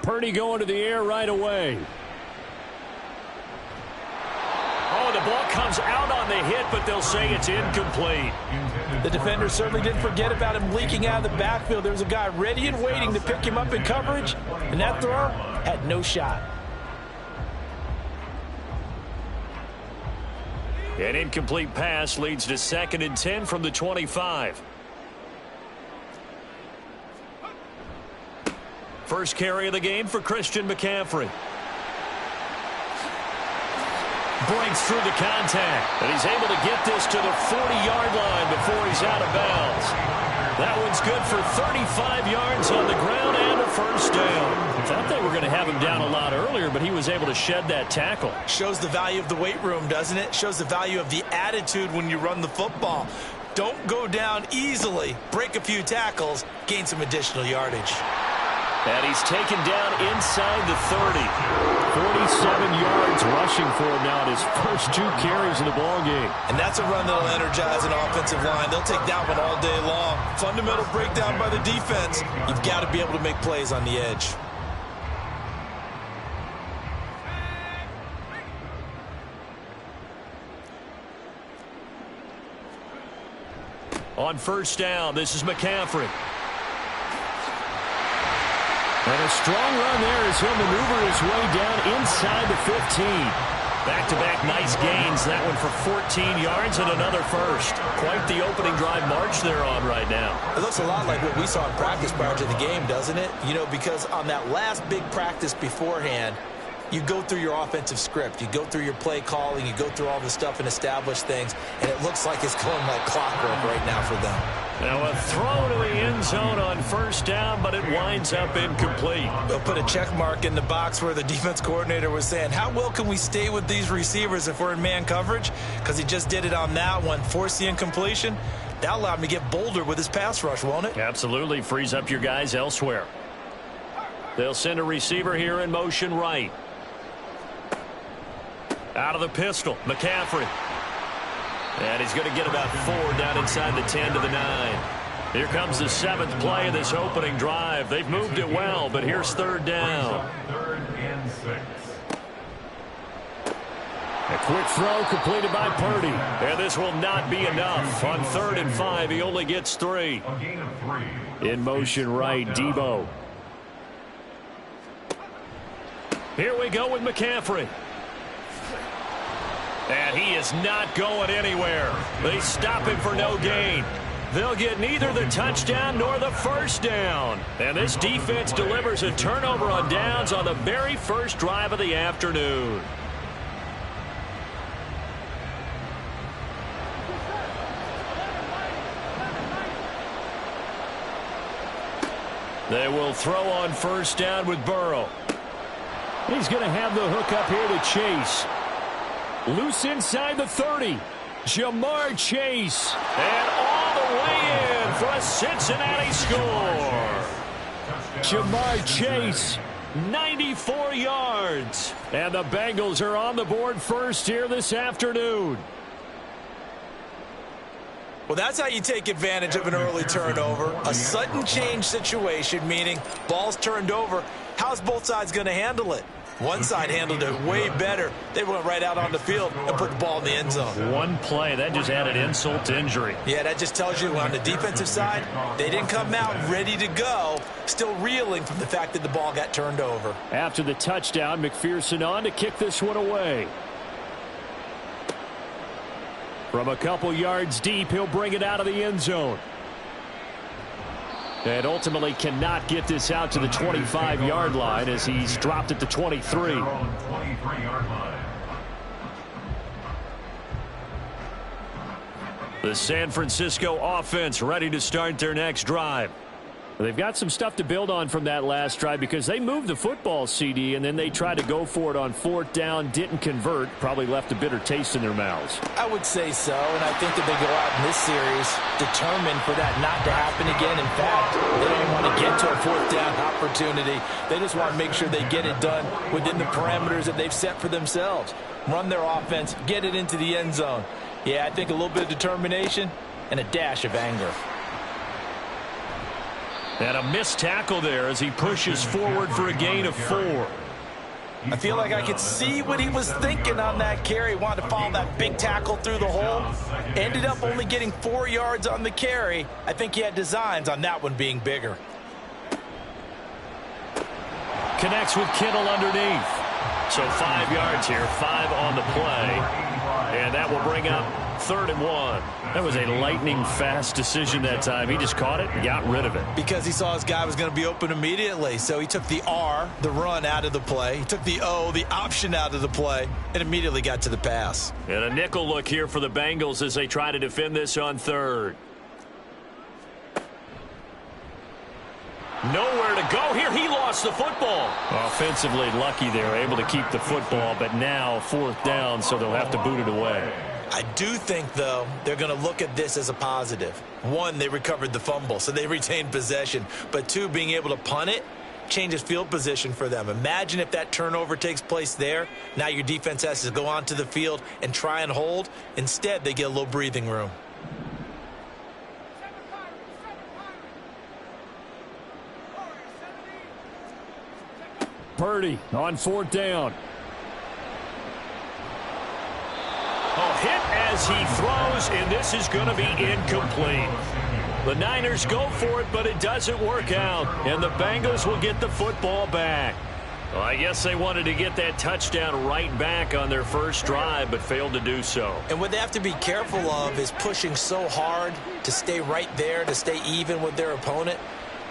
Purdy going to the air right away. Oh, the ball comes out on the hit, but they'll say it's incomplete. The defender certainly didn't forget about him leaking out of the backfield. There was a guy ready and waiting to pick him up in coverage, and that throw had no shot. An incomplete pass leads to 2nd and 10 from the 25. First carry of the game for Christian McCaffrey. Breaks through the contact, and he's able to get this to the 40-yard line before he's out of bounds. That one's good for 35 yards on the ground and a first down. I thought they were going to have him down a lot earlier, but he was able to shed that tackle. Shows the value of the weight room, doesn't it? Shows the value of the attitude when you run the football. Don't go down easily. Break a few tackles, gain some additional yardage. And he's taken down inside the 30. 47 yards rushing for him now at his first 2 carries of the ballgame. And that's a run that'll energize an offensive line. They'll take that one all day long. Fundamental breakdown by the defense. You've got to be able to make plays on the edge. On first down, this is McCaffrey. And a strong run there as he'll maneuver his way down inside the 15. Back-to-back nice gains. That one for 14 yards and another first. Quite the opening drive march they're on right now. It looks a lot like what we saw in practice prior to the game, doesn't it? You know, because on that last big practice beforehand, you go through your offensive script. You go through your play calling. You go through all the stuff and establish things. And it looks like it's going like clockwork right now for them. Now a throw to the end zone on first down, but it winds up incomplete. They'll put a check mark in the box where the defense coordinator was saying, how well can we stay with these receivers if we're in man coverage? Because he just did it on that one, forced the incompletion. That allowed him to get bolder with his pass rush, won't it? Absolutely. Frees up your guys elsewhere. They'll send a receiver here in motion right. Out of the pistol, McCaffrey. And he's going to get about 4 down inside the 10 to the 9. Here comes the 7th play of this opening drive. They've moved it well, but here's 3rd down. 3rd and 6. A quick throw completed by Purdy. And this will not be enough. On 3rd and 5, he only gets 3. A gain of 3. In motion right, Debo. Here we go with McCaffrey. And he is not going anywhere. They stop him for no gain. They'll get neither the touchdown nor the first down. And this defense delivers a turnover on downs on the very first drive of the afternoon. They will throw on first down with Burrow. He's going to have the hook up here to Chase. Loose inside the 30. Jamar Chase. And all the way in for a Cincinnati score. Jamar Chase. 94 yards. And the Bengals are on the board first here this afternoon. Well, that's how you take advantage of an early turnover. A sudden change situation, meaning ball's turned over. How's both sides going to handle it? One side handled it way better. They went right out on the field and put the ball in the end zone. One play, that just added insult to injury. Yeah, that just tells you on the defensive side, they didn't come out ready to go, still reeling from the fact that the ball got turned over. After the touchdown, McPherson on to kick this one away. From a couple yards deep, he'll bring it out of the end zone. And ultimately cannot get this out to the 25-yard line as he's dropped at the 23. 23-yard line. The San Francisco offense ready to start their next drive. They've got some stuff to build on from that last drive because they moved the football, CD, and then they tried to go for it on 4th down, didn't convert, probably left a bitter taste in their mouths. I would say so, and I think that they go out in this series determined for that not to happen again. In fact, they don't want to get to a 4th down opportunity. They just want to make sure they get it done within the parameters that they've set for themselves. Run their offense, get it into the end zone. Yeah, I think a little bit of determination and a dash of anger. And a missed tackle there as he pushes forward for a gain of 4. I feel like I could see what he was thinking on that carry. Wanted to follow that big tackle through the hole. Ended up only getting 4 yards on the carry. I think he had designs on that one being bigger. Connects with Kittle underneath. So 5 yards here, 5 on the play. And that will bring up 3rd and 1. That was a lightning-fast decision that time. He just caught it and got rid of it. Because he saw his guy was going to be open immediately. So he took the R, the run, out of the play. He took the O, the option, out of the play, and immediately got to the pass. And a nickel look here for the Bengals as they try to defend this on 3rd. Nowhere to go here. He lost the football. Offensively lucky they were able to keep the football, but now 4th down, so they'll have to boot it away. I do think, though, they're going to look at this as a positive. 1, they recovered the fumble, so they retained possession. But 2, being able to punt it changes field position for them. Imagine if that turnover takes place there. Now your defense has to go onto the field and try and hold. Instead, they get a little breathing room. Purdy on 4th down. Hit as he throws, and this is going to be incomplete. The Niners go for it, but it doesn't work out, and the Bengals will get the football back. Well, I guess they wanted to get that touchdown right back on their first drive, but failed to do so. And what they have to be careful of is pushing so hard to stay right there, to stay even with their opponent,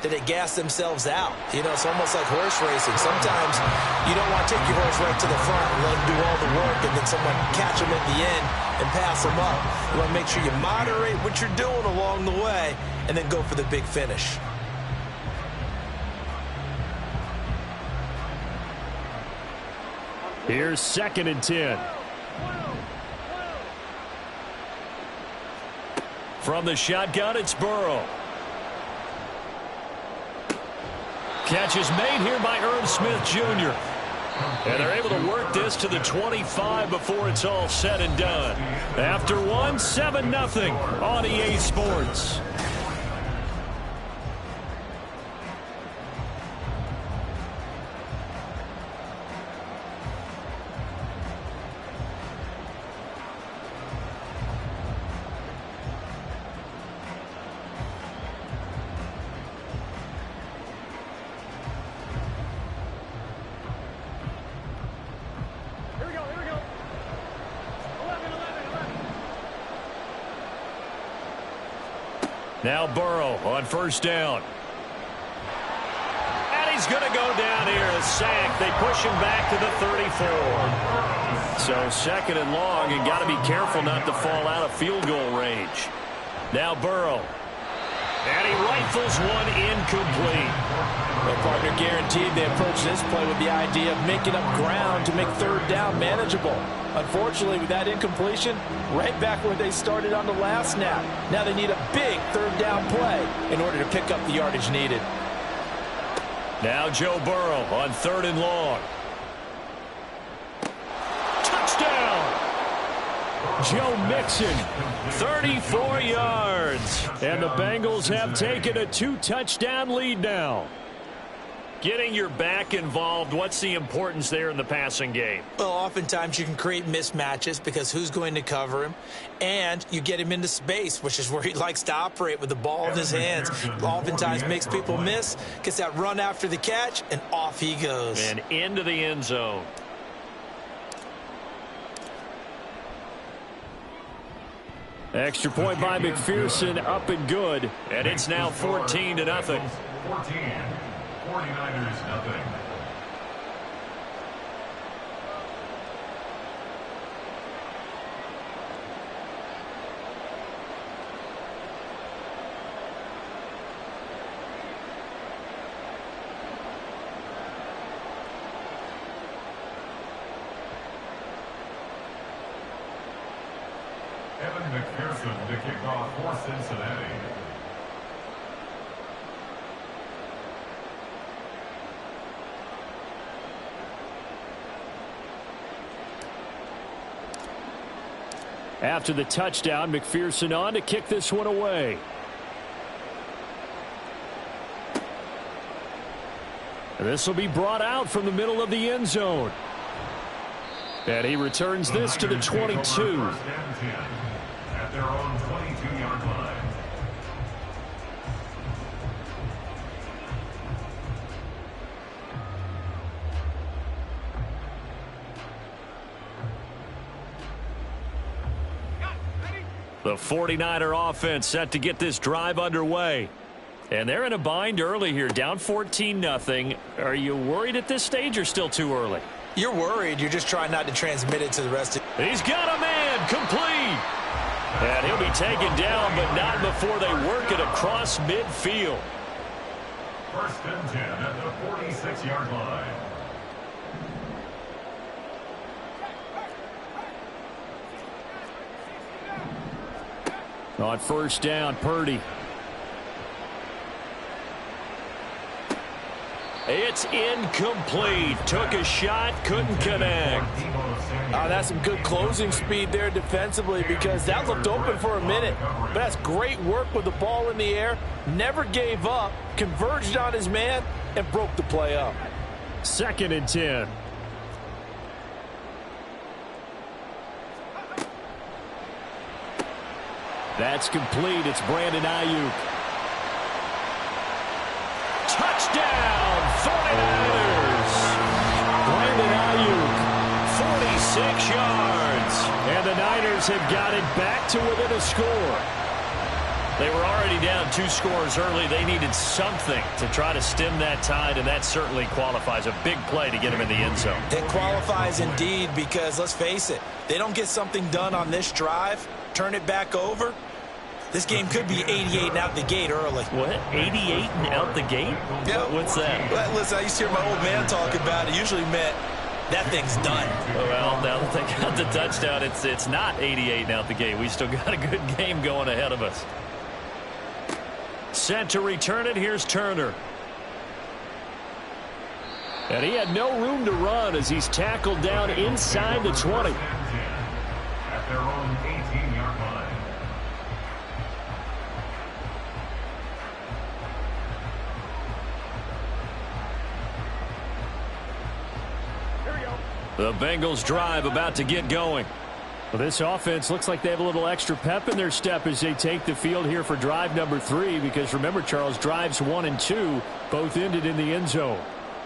that they gas themselves out. You know, it's almost like horse racing. Sometimes you don't want to take your horse right to the front and let him do all the work and then someone catch him at the end and pass him up. You want to make sure you moderate what you're doing along the way and then go for the big finish. Here's 2nd and 10. From the shotgun, it's Burrow. Catch is made here by Irv Smith Jr. And they're able to work this to the 25 before it's all said and done. After 1, 7-0 on EA Sports. Now Burrow on 1st down. And he's going to go down here. A sack. They push him back to the 34. So 2nd and long, and got to be careful not to fall out of field goal range. Now Burrow. And he rifles one incomplete. Well, partner, guaranteed they approach this play with the idea of making up ground to make 3rd down manageable. Unfortunately, with that incompletion, right back where they started on the last snap. Now they need a big 3rd down play in order to pick up the yardage needed. Now Joe Burrow on 3rd and long. Touchdown! Joe Mixon, 34 yards. And the Bengals have taken a 2-touchdown lead now. Getting your back involved, what's the importance there in the passing game? Well, oftentimes you can create mismatches because who's going to cover him? And you get him into space, which is where he likes to operate with the ball in his hands. Oftentimes makes people miss, gets that run after the catch, and off he goes. And into the end zone. Extra point by McPherson, up and good. And it's now 14-0. 14. 49ers nothing. Evan McPherson to kick off for Cincinnati. After the touchdown, McPherson on to kick this one away. And this will be brought out from the middle of the end zone. And he returns this to the 22. First and 10 at their own 22-yard line. The 49er offense set to get this drive underway. And they're in a bind early here, down 14-0. Are you worried at this stage or still too early? You're worried. You're just trying not to transmit it to the rest of He's got a man complete. And he'll be taken down, but not before they work it across midfield. First and 10 at the 46-yard line. On first down, Purdy. It's incomplete. Took a shot, couldn't connect. That's some good closing speed there defensively because that looked open for a minute. But that's great work with the ball in the air. Never gave up, converged on his man, and broke the play up. 2nd and 10. That's complete. It's Brandon Ayuk. Touchdown, 49ers. Brandon Ayuk, 46 yards. And the Niners have got it back to within a score. They were already down 2 scores early. They needed something to try to stem that tide, and that certainly qualifies. A big play to get him in the end zone. It qualifies indeed because, let's face it, they don't get something done on this drive, turn it back over, this game could be 88 and out the gate early. What? 88 and out the gate? Yeah. What's that? Well, listen, I used to hear my old man talk about it. Usually meant that thing's done. Well, now that they got the touchdown, it's not 88 and out the gate. We still got a good game going ahead of us. Set to return it. Here's Turner. And he had no room to run as he's tackled down inside the 20. At their own 18-yard line. The Bengals drive about to get going. Well, this offense looks like they have a little extra pep in their step as they take the field here for drive number 3. Because remember, Charles, drives 1 and 2 both ended in the end zone.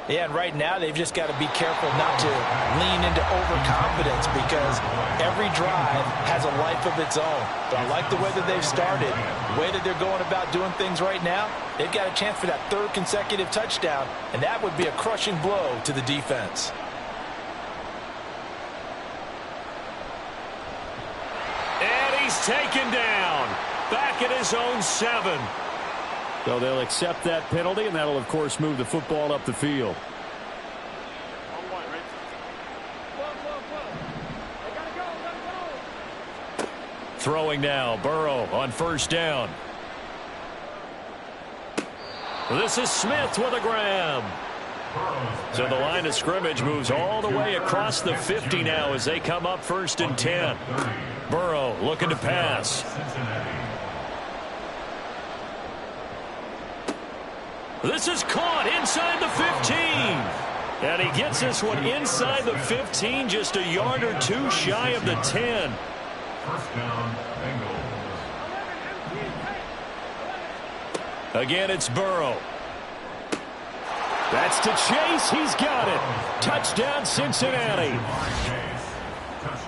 Yeah, and right now they've just got to be careful not to lean into overconfidence because every drive has a life of its own. But I like the way that they've started, the way that they're going about doing things right now. They've got a chance for that 3rd consecutive touchdown, and that would be a crushing blow to the defense. He's taken down back at his own 7. So they'll accept that penalty, and that'll, of course, move the football up the field. Throwing now, Burrow on first down. This is Smith with a grab. So the line of scrimmage moves all the way across the 50 now as they come up 1st and 10. Burrow looking to pass. This is caught inside the 15. And he gets this one inside the 15, just a yard or 2 shy of the 10. First down, Bengals. Again, it's Burrow. That's to Chase. He's got it. Touchdown, Cincinnati.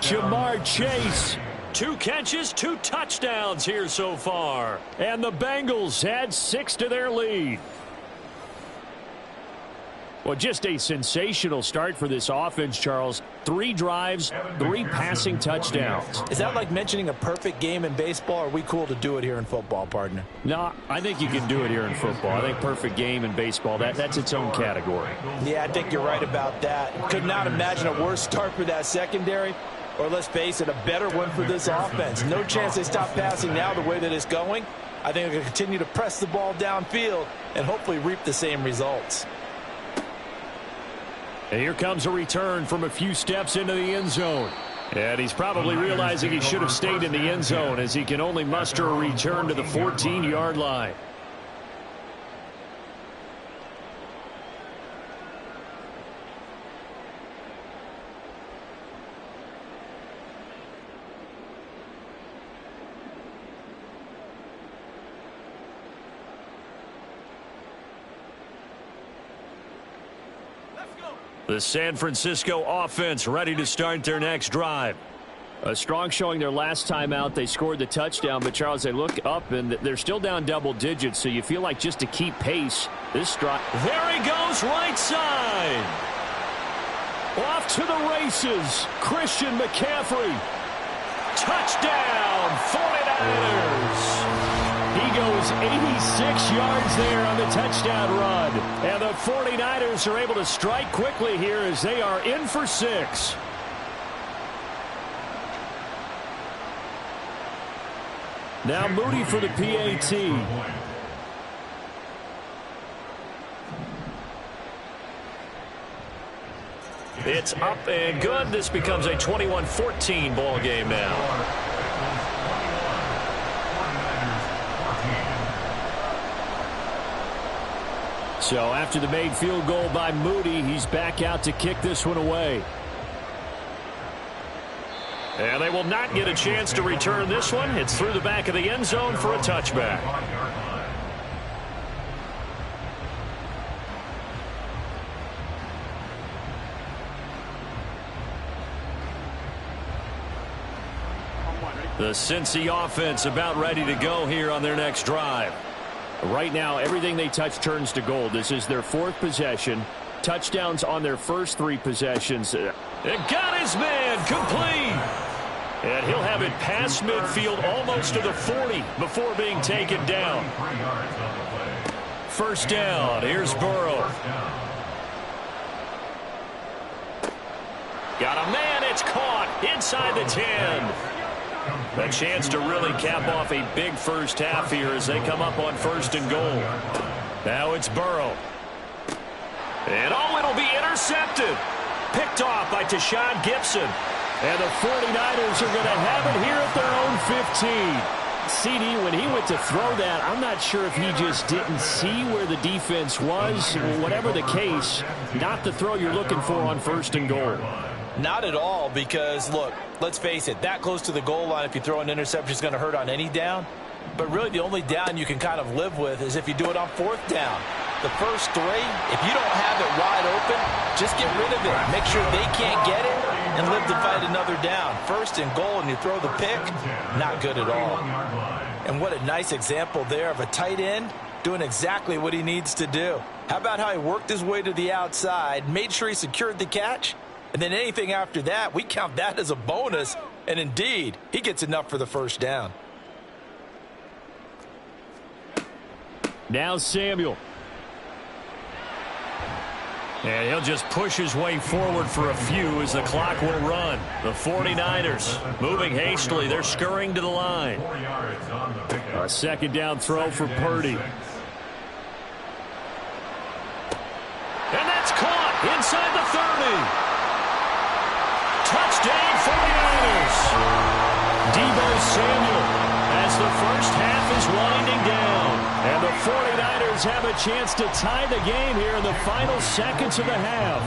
Jamar Chase. 2 catches, 2 touchdowns here so far. And the Bengals add 6 to their lead. Well, just a sensational start for this offense, Charles. 3 drives, 3 passing touchdowns. Is that like mentioning a perfect game in baseball? Or are we cool to do it here in football, partner? No, I think you can do it here in football. I think perfect game in baseball, that's its own category. Yeah, I think you're right about that. Could not imagine a worse start for that secondary. Or let's face it, a better one for this offense. No chance they stop passing now the way that it's going. I think they'll continue to press the ball downfield and hopefully reap the same results. And here comes a return from a few steps into the end zone. And he's probably realizing he should have stayed in the end zone as he can only muster a return to the 14-yard line. The San Francisco offense ready to start their next drive. A strong showing their last time out. They scored the touchdown, but Charles, they look up and they're still down double digits, so you feel like just to keep pace, this drive. There he goes, right side. Off to the races, Christian McCaffrey. Touchdown, 49ers. He goes 86 yards there on the touchdown run. And the 49ers are able to strike quickly here as they are in for 6. Now Moody for the PAT. It's up and good. This becomes a 21-14 ball game now. So after the made field goal by Moody, he's back out to kick this one away. And they will not get a chance to return this one. It's through the back of the end zone for a touchback. The Cincy offense about ready to go here on their next drive. Right now, everything they touch turns to gold. This is their 4th possession. Touchdowns on their first 3 possessions. It got his man complete. And he'll have it past midfield almost to the 40 before being taken down. First down. Here's Burrow. Got a man. It's caught inside the 10. A chance to really cap off a big first half here as they come up on 1st and goal. Now it's Burrow. And it'll be intercepted. Picked off by Tashawn Gibson. And the 49ers are going to have it here at their own 15. CD, when he went to throw that, I'm not sure if he just didn't see where the defense was. Whatever the case, not the throw you're looking for on 1st and goal. Not at all, because, look, let's face it, that close to the goal line, if you throw an interception, is going to hurt on any down. But really, the only down you can kind of live with is if you do it on 4th down. The first 3, if you don't have it wide open, just get rid of it. Make sure they can't get it and live to fight another down. 1st and goal, and you throw the pick, not good at all. And what a nice example there of a tight end doing exactly what he needs to do. How about how he worked his way to the outside, made sure he secured the catch, and then anything after that, we count that as a bonus. And indeed, he gets enough for the first down. Now Samuel. And he'll just push his way forward for a few as the clock will run. The 49ers moving hastily. They're scurrying to the line. A 2nd down throw for Purdy. And that's caught inside the 30. Touchdown 49ers. Deebo Samuel as the first half is winding down. And the 49ers have a chance to tie the game here in the final seconds of the half.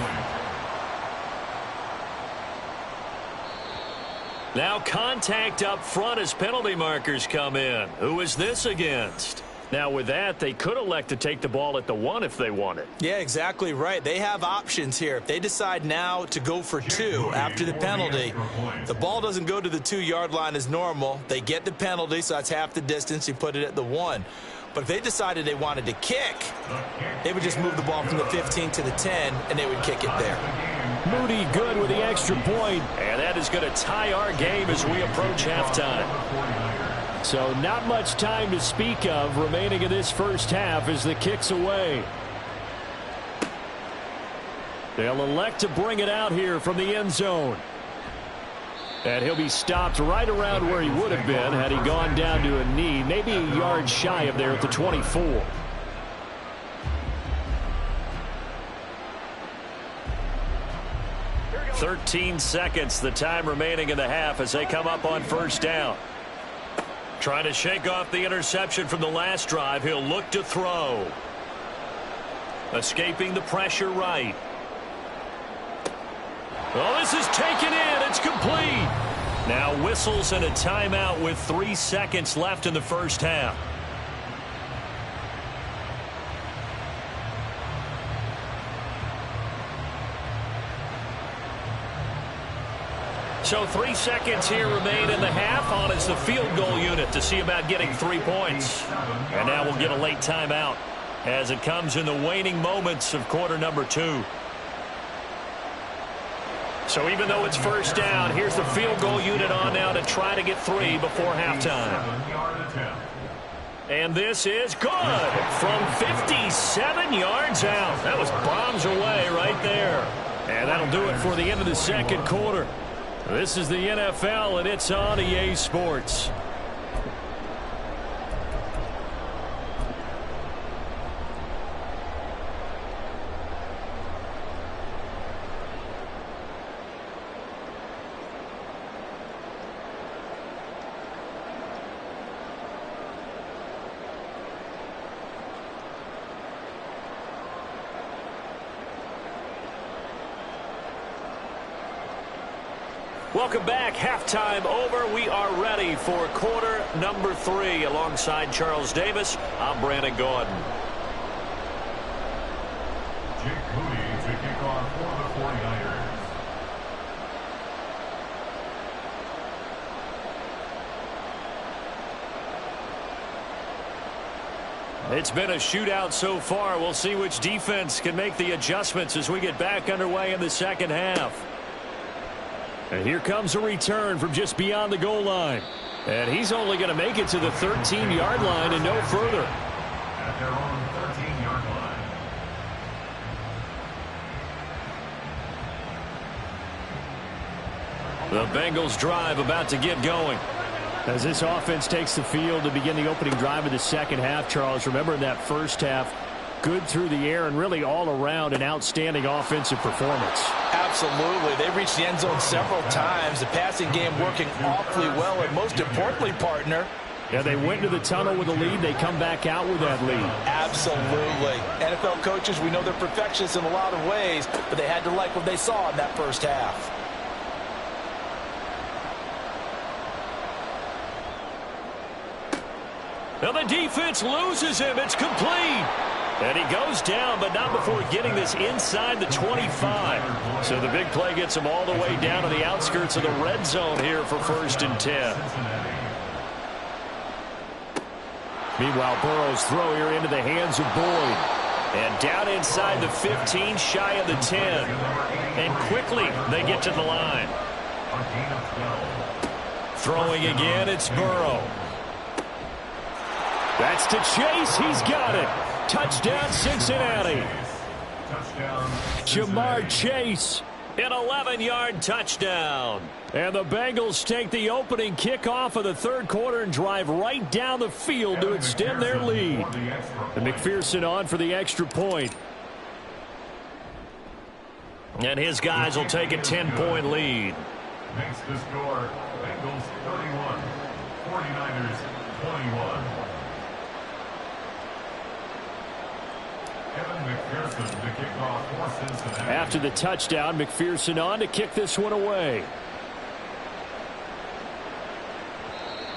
Now contact up front as penalty markers come in. Who is this against? Now with that, they could elect to take the ball at the 1 if they wanted. Yeah, exactly right. They have options here. If they decide now to go for 2 after the penalty, the ball doesn't go to the 2-yard line as normal. They get the penalty, so that's half the distance. You put it at the 1. But if they decided they wanted to kick, they would just move the ball from the 15 to the 10, and they would kick it there. Moody good with the extra point. And that is going to tie our game as we approach halftime. So not much time to speak of remaining in this first half as the kick's away. They'll elect to bring it out here from the end zone. And he'll be stopped right around where he would have been had he gone down to a knee, maybe a yard shy of there at the 24. "13 seconds, the time remaining in the half as they come up on 1st down. Trying to shake off the interception from the last drive. He'll look to throw. Escaping the pressure right. Oh, this is taken in. It's complete. Now whistles and a timeout with 3 seconds left in the first half. So 3 seconds here remain in the half. On is the field goal unit to see about getting 3 points. And now we'll get a late timeout as it comes in the waning moments of quarter number 2. So even though it's first down, here's the field goal unit on now to try to get 3 before halftime. And this is good from 57 yards out. That was bombs away right there. And that'll do it for the end of the second quarter. This is the NFL, and it's on EA Sports. Welcome back. Halftime over. We are ready for quarter number 3. Alongside Charles Davis, I'm Brandon Gaudin. Jake Moody to kick off for the 49ers. It's been a shootout so far. We'll see which defense can make the adjustments as we get back underway in the second half. And here comes a return from just beyond the goal line. And he's only going to make it to the 13-yard line and no further. At their own 13-yard line. The Bengals drive about to get going. As this offense takes the field to begin the opening drive of the second half, Charles, remember in that first half, good through the air and really all around an outstanding offensive performance. Absolutely. They reached the end zone several times. The passing game working awfully well. And most importantly, partner, yeah, they went into the tunnel with a lead. They come back out with that lead. Absolutely. NFL coaches, we know they're perfectionists in a lot of ways, but they had to like what they saw in that first half. Now the defense loses him. It's complete. And he goes down, but not before getting this inside the 25. So the big play gets him all the way down to the outskirts of the red zone here for 1st and 10. Meanwhile, Burrow's throw here into the hands of Boyd. And down inside the 15, shy of the 10. And quickly they get to the line. Throwing again, it's Burrow. That's to Chase. He's got it. Touchdown, Cincinnati. Jamar Chase, an 11-yard touchdown. And the Bengals take the opening kickoff of the third quarter and drive right down the field to extend their lead. And McPherson on for the extra point. And his guys will take a 10-point lead. Makes the score Bengals 31, 49ers 21. After the touchdown, McPherson on to kick this one away.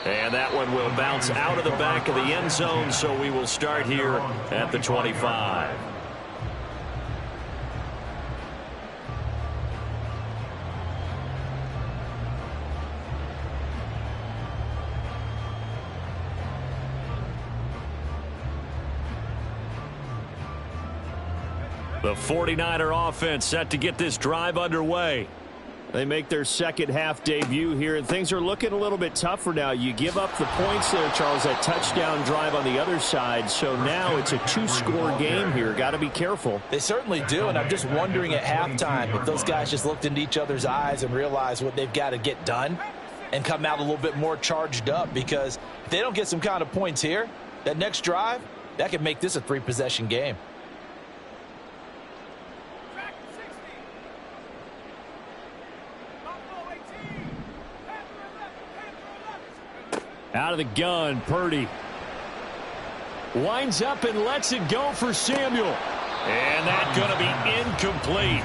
And that one will bounce out of the back of the end zone, so we will start here at the 25. The 49er offense set to get this drive underway. They make their second half debut here, and things are looking a little bit tougher now. You give up the points there, Charles, that touchdown drive on the other side. So now it's a 2-score game here. Got to be careful. They certainly do, and I'm just wondering at halftime if those guys just looked into each other's eyes and realized what they've got to get done and come out a little bit more charged up, because if they don't get some kind of points here, that next drive, that could make this a 3-possession game. Out of the gun, Purdy. Winds up and lets it go for Samuel. And that's going to be incomplete.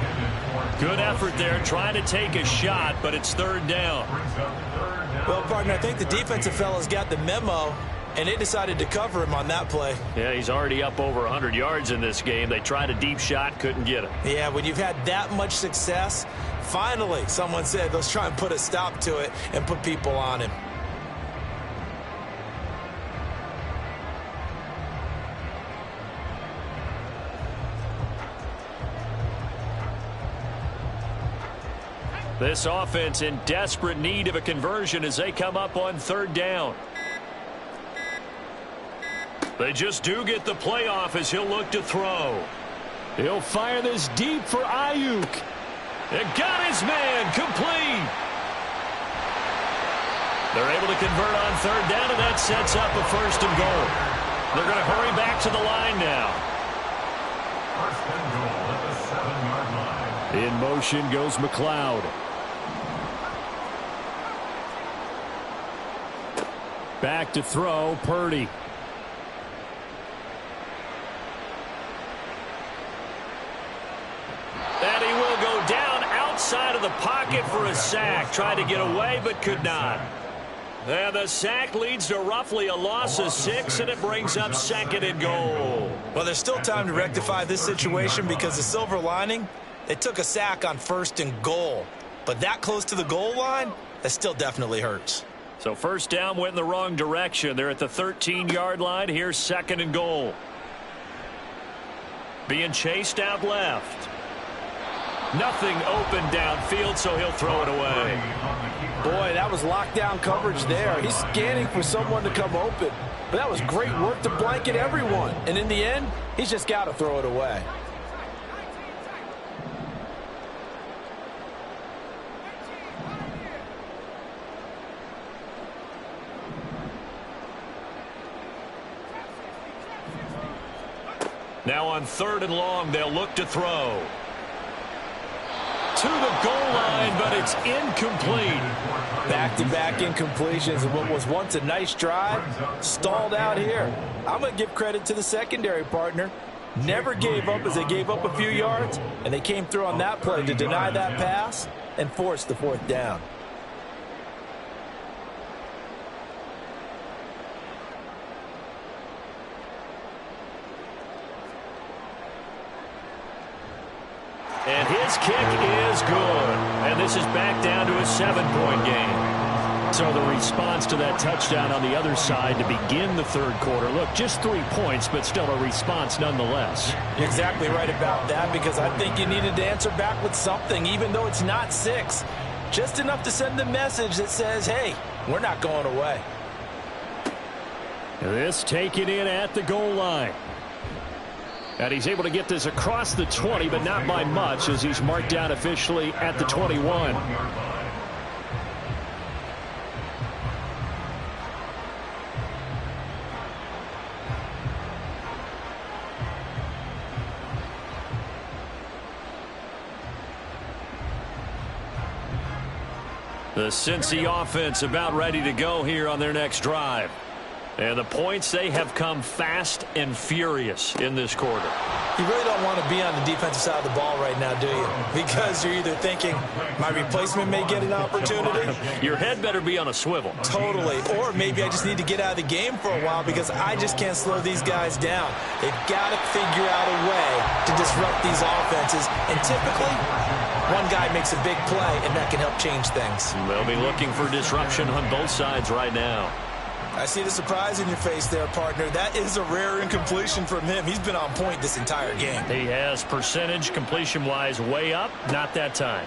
Good effort there trying to take a shot, but it's third down. Well, partner, I think the defensive fellas got the memo, and they decided to cover him on that play. Yeah, he's already up over 100 yards in this game. They tried a deep shot, couldn't get him. Yeah, when you've had that much success, Finally, someone said, let's try and put a stop to it and put people on him. This offense in desperate need of a conversion as they come up on third down. They just do get the playoff as he'll look to throw. He'll fire this deep for Ayuk. It got his man complete. They're able to convert on third down, and that sets up a first and goal. They're going to hurry back to the line now. First and goal at the 7-yard line. In motion goes McLeod. Back to throw, Purdy. And he will go down outside of the pocket for a sack. Tried to get away, but could not. And the sack leads to roughly a loss of 6, and it brings up second and goal. Well, there's still time to rectify this situation because the silver lining, they took a sack on first and goal. But that close to the goal line, that still definitely hurts. So first down went in the wrong direction. They're at the 13-yard line. Here's second and goal. Being chased out left. Nothing open downfield, so he'll throw it away. Boy, that was lockdown coverage there. He's scanning for someone to come open. But that was great work to blanket everyone. And in the end, he's just got to throw it away. Now on third and long, they'll look to throw. To the goal line, but it's incomplete. Back-to-back incompletions and what was once a nice drive stalled out here. I'm going to give credit to the secondary partner. Never gave up as they gave up a few yards, and they came through on that play to deny that pass and force the fourth down. And his kick is good. And this is back down to a 7-point game. So the response to that touchdown on the other side to begin the third quarter. Look, just 3 points, but still a response nonetheless. You're exactly right about that because I think you needed to answer back with something, even though it's not 6. Just enough to send the message that says, hey, we're not going away. This taken in at the goal line. And he's able to get this across the 20, but not by much as he's marked down officially at the 21. The Cincy offense about ready to go here on their next drive. And the points, they have come fast and furious in this quarter. You really don't want to be on the defensive side of the ball right now, do you? Because you're either thinking, my replacement may get an opportunity. Your head better be on a swivel. Totally. Or maybe I just need to get out of the game for a while because I just can't slow these guys down. They've got to figure out a way to disrupt these offenses. And typically, one guy makes a big play, and that can help change things. They'll be looking for disruption on both sides right now. I see the surprise in your face there, partner. That is a rare incompletion from him. He's been on point this entire game. He has percentage completion-wise way up. Not that time.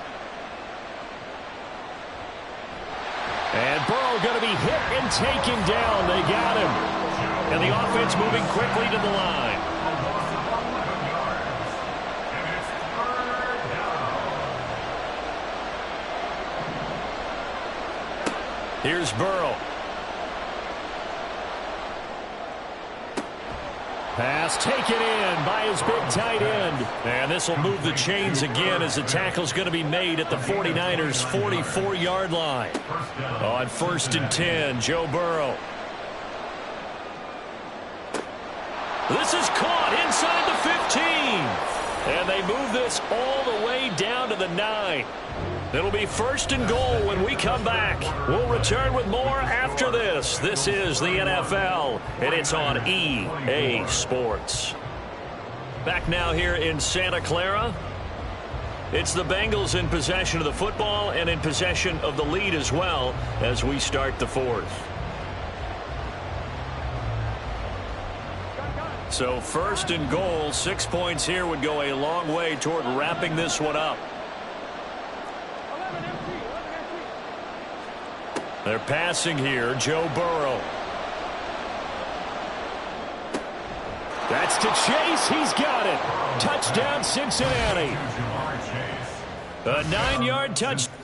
And Burrow going to be hit and taken down. They got him. And the offense moving quickly to the line. Here's Burrow. Pass taken in by his big tight end. And this will move the chains again as the tackle's going to be made at the 49ers' 44-yard line. On 1st and 10, Joe Burrow. This is caught inside the 15. And they move this all the way down to the 9. It'll be 1st and goal when we come back. We'll return with more after this. This is the NFL, and it's on EA Sports. Back now here in Santa Clara. It's the Bengals in possession of the football and in possession of the lead as well as we start the fourth. So first and goal, 6 points here would go a long way toward wrapping this one up. They're passing here, Joe Burrow. That's to Chase. He's got it. Touchdown, Cincinnati. A 9-yard touchdown.